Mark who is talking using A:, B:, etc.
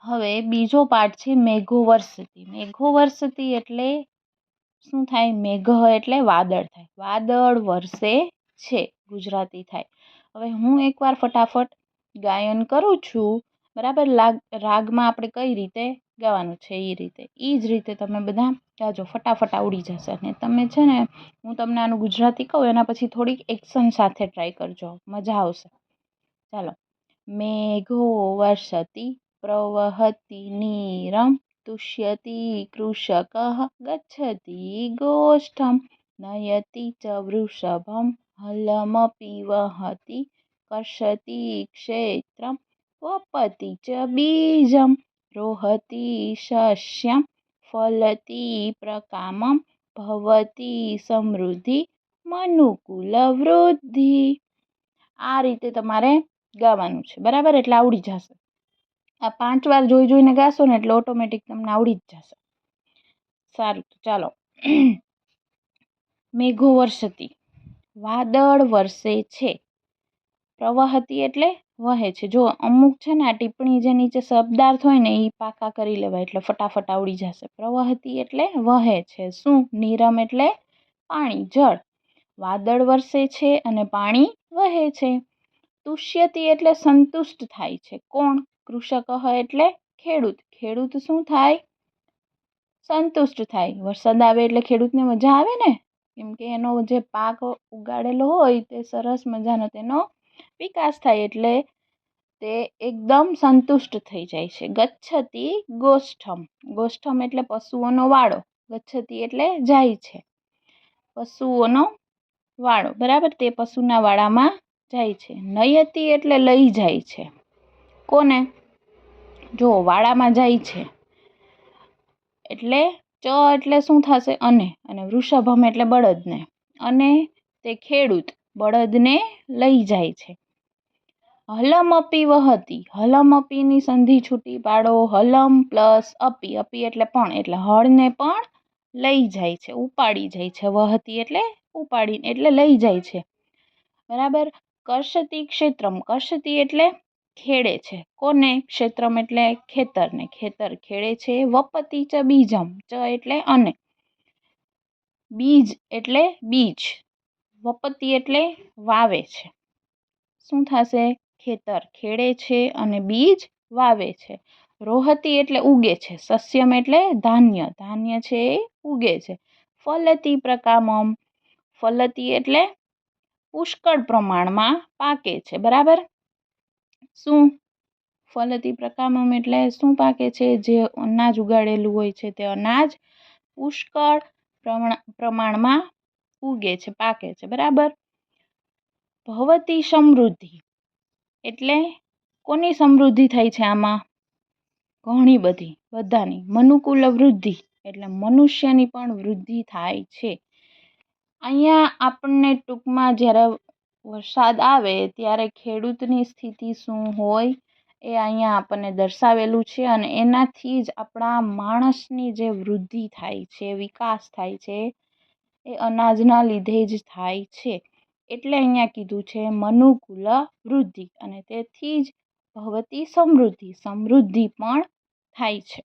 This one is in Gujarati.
A: હવે બીજો પાર્ટ છે મેઘો વર્ષતી. મેઘો વર્ષતી એટલે શું થાય? મેઘ એટલે વાદળ થાય. વાદળ વરસે છે ગુજરાતી થાય. હવે હું એકવાર ફટાફટ ગાયન કરું છું, બરાબર? રાગમાં આપણે કઈ રીતે ગાવાનું છે એ રીતે, એ જ રીતે તમે બધા ગાજો, ફટાફટ આવડી જશે. અને તમે છે ને, હું તમને આનું ગુજરાતી કહું એના પછી થોડીક એક્શન સાથે ટ્રાય કરજો, મજા આવશે. ચાલો. મેઘો વર્ષતી પ્રવહતિ નીરમ તુષ્યતિ કૃષક ગચ્છતિ ગોષ્ઠમ નયતિ ચ વૃષભમ હલમપી વહતિ કર્ષતિ ક્ષેત્રમ વપતિ ચ બીજમ રોહતિ શસ્યમ ફલતિ પ્રકામમ ભવતી સમૃદ્ધિ મનુકુલ વૃદ્ધિ. આ રીતે તમારે ગાવાનું છે, બરાબર? એટલે આવડી જશે. આ 5 વાર જોઈને ગાશો ને એટલે ઓટોમેટિક તમને આવડી જ જશે. સારું, તો ચાલો. મેઘો વર્ષતી, વાદળ વરસે છે. પ્રવહતી એટલે વહે છે. જો અમુક છે ને આ ટિપ્પણી જે નીચે શબ્દાર્થ હોય ને એ પાકા કરી લેવાય એટલે ફટાફટ આવડી જશે. પ્રવહતી એટલે વહે છે. શું? નીરમ એટલે પાણી, જળ. વાદળ વરસે છે અને પાણી વહે છે. તુષ્યતિ એટલે સંતુષ્ટ થાય છે. કોણ? કૃષક એટલે ખેડૂત. ખેડૂત શું થાય? સંતુષ્ટ થાય. વરસાદ આવે એટલે ખેડૂતને મજા આવે ને, કેમ કે એનો જે પાક ઉગાડેલો હોય તે સરસ મજાનો તેનો વિકાસ થાય એટલે તે એકદમ સંતુષ્ટ થઈ જાય છે. ગચ્છતિ ગોષ્ઠમ. ગોષ્ઠમ એટલે પશુઓનો વાડો. ગચ્છતિ એટલે જાય છે. પશુઓનો વાડો, બરાબર? તે પશુના વાડામાં જાય છે. નયતિ એટલે લઈ જાય છે. કોને? જો વાડામાં જાય છે એટલે ચ એટલે શું થશે? અને વૃષભમ એટલે બળદને. અને તે ખેડૂત બળદને લઈ જાય છે. હલમ અપી વહતી. હલમ અપીની સંધિ છૂટી પાડો. હલમ પ્લસ અપી. અપી એટલે પણ, એટલે હળને પણ લઈ જાય છે, ઉપાડી જાય છે. વહતી એટલે ઉપાડીને, એટલે લઈ જાય છે, બરાબર? કર્ષતિ ક્ષેત્રમ. કર્ષતિ એટલે ખેડે છે. કોને? ક્ષેત્રમ એટલે ખેતરને. ખેતર ખેડે છે. વપતિ ચ બીજમ. ચ એટલે અને. બીજ એટલે બીજ. વપતિ એટલે વાવે છે. શું થશે? ખેતર ખેડે છે અને બીજ વાવે છે. રોહતી એટલે ઉગે છે. સસ્યમ એટલે ધાન્ય. ધાન્ય છે એ ઉગે છે. ફલતી પ્રકામમ. ફલતી એટલે પુષ્કળ પ્રમાણમાં પાકે છે, બરાબર? શું? ફલતી પ્રકામમ એટલે શું પાકે છે? જે અનાજ ઉગાડેલું હોય છે તે અનાજ પુષ્કળ પ્રમાણમાં ઉગે છે, પાકે છે, બરાબર? ભવતી સમૃદ્ધિ એટલે કોની સમૃદ્ધિ થઈ છે આમાં? ઘણી બધી, બધાની. મનુકુલ વૃદ્ધિ એટલે મનુષ્યની પણ વૃદ્ધિ થાય છે. અહીંયા આપણને ટૂંકમાં જ્યારે વરસાદ આવે ત્યારે ખેડૂતની સ્થિતિ શું હોય એ અહીંયા આપણને દર્શાવેલું છે. અને એનાથી જ આપણા માણસની જે વૃદ્ધિ થાય છે, વિકાસ થાય છે, એ અનાજના લીધે જ થાય છે. એટલે અહીંયા કીધું છે મનુકુલ વૃદ્ધિ. અને તેથી જ ભવતી સમૃદ્ધિ, સમૃદ્ધિ પણ થાય છે.